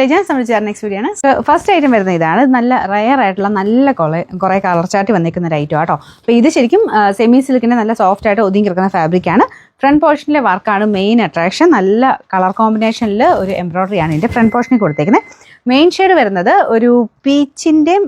ഞാൻ സംബന്ധിച്ച next video ആണ്. ഫസ്റ്റ് ഐറ്റം വരുന്ന ഇതാണ്. നല്ല റയർ ആയിട്ടുള്ള നല്ല കുറേ കളർ ചാർട്ട് വന്നിരിക്കുന്ന ഒരു ഐറ്റം ആട്ടോ. അപ്പോൾ ഇത് ശരിക്കും സെമി സിൽക്കിൻ്റെ നല്ല സോഫ്റ്റ് ആയിട്ട് ഒതുങ്ങി കിടക്കുന്ന ഫാബ്രിക്കാണ്. ഫ്രണ്ട് പോർഷനിലെ വർക്കാണ് മെയിൻ അട്രാക്ഷൻ. നല്ല കളർ കോമ്പിനേഷനിൽ ഒരു എംബ്രോയ്ഡറി ആണ് ഇതിൻ്റെ ഫ്രണ്ട് പോർഷനിൽ കൊടുത്തേക്കുന്നത്. മെയിൻ ഷെയ്ഡ് വരുന്നത് ഒരു പീച്ചിൻ്റെയും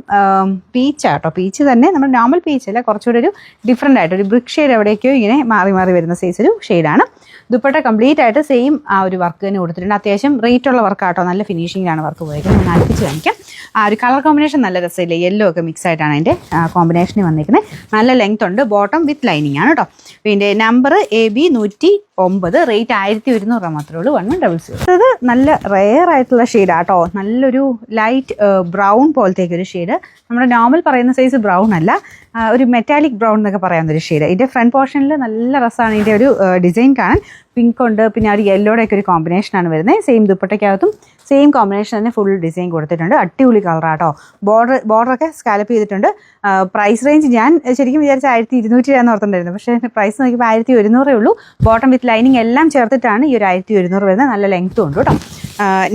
പീച്ചാട്ടോ. പീച്ച് തന്നെ നമ്മൾ നോർമൽ പീച്ചല്ല, കുറച്ചുകൂടെ ഒരു ഡിഫറെൻ്റ് ആയിട്ട് ഒരു ബ്രിക്ക് ഷെയ്ഡ് എവിടേക്കോ ഇങ്ങനെ മാറി മാറി വരുന്ന സൈസ് ഒരു ഷെയ്ഡാണ്. ദുപ്പട്ട കംപ്ലീറ്റ് ആയിട്ട് സെയിം ആ ഒരു വർക്ക് തന്നെ കൊടുത്തിട്ടുണ്ട്. അത്യാവശ്യം റേറ്റ് ഉള്ള വർക്കാട്ടോ, നല്ല ഫിനിഷിങ്ങിലാണ് വർക്ക് പോയിരിക്കുന്നത്. ഞാൻ അടുപ്പിച്ച് കാണിക്കാം. ആ ഒരു കളർ കോമ്പിനേഷൻ നല്ല രസമില്ലേ, യെല്ലോ ഒക്കെ മിക്സ് ആയിട്ടാണ് അതിൻ്റെ കോമ്പിനേഷനിൽ വന്നിരിക്കുന്നത്. നല്ല ലെങ്ത് ഉണ്ട്, ബോട്ടം വിത്ത് ലൈനിങ് ആണ് കേട്ടോ. പിന്നെ നമ്പർ AB 109, റേറ്റ് 1100 മാത്രമേ ഉള്ളൂ. 1100. അത് നല്ല റെയർ ആയിട്ടുള്ള ഷെയ്ഡാട്ടോ. നല്ലൊരു ലൈറ്റ് ബ്രൗൺ പോലത്തേക്ക് ഒരു ഷെയ്ഡ്. നമ്മുടെ നോർമൽ പറയുന്ന സൈസ് ബ്രൗൺ അല്ല, ഒരു മെറ്റാലിക് ബ്രൗൺ എന്നൊക്കെ പറയാവുന്നൊരു ഷെയ്ഡ്. ഇതിൻ്റെ ഫ്രണ്ട് പോർഷനിൽ നല്ല രസമാണ് ഇതിൻ്റെ ഒരു ഡിസൈൻ കാണാൻ. പിങ്ക് ഉണ്ട്, പിന്നെ ആ ഒരു യെല്ലോയുടെ ഒക്കെ ഒരു കോമ്പിനേഷനാണ് വരുന്നത്. സെയിം ദുപ്പട്ടയ്ക്കകത്തും സെയിം കോമ്പിനേഷൻ തന്നെ ഫുൾ ഡിസൈൻ കൊടുത്തിട്ടുണ്ട്. അടിപൊളി കളറാട്ടോ. ബോർഡറൊക്കെ സ്കാലപ്പ് ചെയ്തിട്ടുണ്ട്. പ്രൈസ് റേഞ്ച് ഞാൻ ശരിക്കും വിചാരിച്ച 1200 ഓർത്തുണ്ടായിരുന്നു, പക്ഷേ പ്രൈസ് നോക്കിയപ്പോൾ 1100 ഉള്ളൂ. ബോട്ടം വിത്ത് ലൈനിങ് എല്ലാം ചേർത്തിട്ടാണ് ഈ ഒരു 1100 വരുന്നത്. നല്ല ലെങ്ത്തും ഉണ്ട് കേട്ടോ.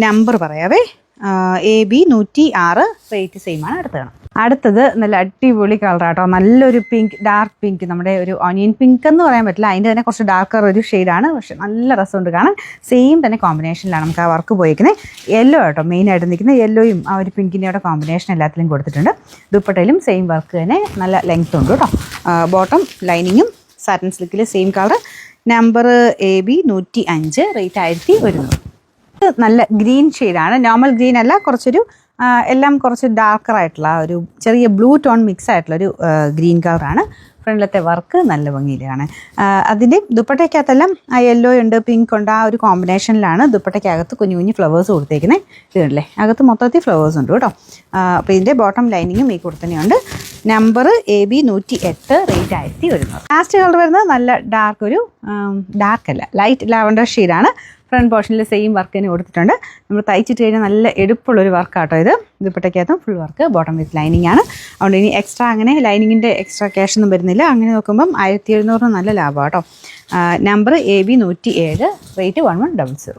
നമ്പർ പറയാവേ, AB 106, റേറ്റ് സെയിം ആണ്. അടുത്തത് നല്ല അടിപൊളി കളറാട്ടോ. നല്ലൊരു പിങ്ക്, ഡാർക്ക് പിങ്ക്, നമ്മുടെ ഒരു ഓനിയൻ പിങ്ക് എന്ന് പറയാൻ പറ്റില്ല, അതിൻ്റെ തന്നെ കുറച്ച് ഡാർക്കർ ഒരു ഷെയ്ഡാണ്. പക്ഷെ നല്ല രസമുണ്ട് കാണാൻ. സെയിം തന്നെ കോമ്പിനേഷനിലാണ് നമുക്ക് ആ വർക്ക് പോയിരിക്കുന്നത്. യെല്ലോ ആട്ടോ മെയിനായിട്ട് നിൽക്കുന്നത്. യെല്ലോയും ആ ഒരു പിങ്കിൻ്റെ കോമ്പിനേഷൻ എല്ലാത്തിലും കൊടുത്തിട്ടുണ്ട്. ദുപ്പട്ടയിലും സെയിം വർക്ക് തന്നെ, നല്ല ലെങ്ത് ഉണ്ട് കേട്ടോ. ബോട്ടം ലൈനിങ്ങും സാറ്റൻ സിൽക്കിൽ same colour. Number AB 105, rate 1100. നല്ല ഗ്രീൻ ഷെയ്ഡാണ്. നോർമൽ ഗ്രീൻ അല്ല, കുറച്ചൊരു എല്ലാം കുറച്ച് ഡാർക്കർ ആയിട്ടുള്ള ഒരു ചെറിയ ബ്ലൂ ടോൺ മിക്സ് ആയിട്ടുള്ളൊരു ഗ്രീൻ കളറാണ്. ഫ്രണ്ടിലത്തെ വർക്ക് നല്ല ഭംഗിയിലാണ്. അതിൻ്റെ ദുപ്പട്ടയ്ക്കകത്തെല്ലാം ആ യെല്ലോ ഉണ്ട്, പിങ്ക് ഉണ്ട്, ആ ഒരു കോമ്പിനേഷനിലാണ് ദുപ്പട്ടയ്ക്കകത്ത് കുഞ്ഞു കുഞ്ഞു ഫ്ലവേഴ്സ് കൊടുത്തേക്കുന്നത്. ഇതല്ലേ, അകത്ത് മൊത്തത്തിൽ ഫ്ലവേഴ്സ് ഉണ്ട് കേട്ടോ. അപ്പോൾ ഇതിൻ്റെ ബോട്ടം ലൈനിങ്ങും ഈ കൂടെ തന്നെയുണ്ട്. Number AB 108, rate 1100. Last colour വരുന്നത് നല്ല ഡാർക്ക്, ഒരു ഡാർക്കല്ല, ലൈറ്റ് ലാവൻഡർ ഷെയ്ഡാണ്. ഫ്രണ്ട് പോർഷനിൽ സെയിം വർക്ക് തന്നെ കൊടുത്തിട്ടുണ്ട്. നമ്മൾ തയ്ച്ചിട്ട് കഴിഞ്ഞാൽ നല്ല എടുപ്പുള്ളൊരു വർക്കാട്ടോ ഇത്. ദുപ്പട്ടയ്ക്കകത്തും full work, bottom with lining ആണ്. അതുകൊണ്ട് ഇനി എക്സ്ട്രാ അങ്ങനെ ലൈനിങ്ങിൻ്റെ എക്സ്ട്രാ ക്യാഷ് ഒന്നും വരുന്നില്ല. അങ്ങനെ നോക്കുമ്പം 1700 നല്ല ലാഭം കേട്ടോ. Number AB 107, rate 1100.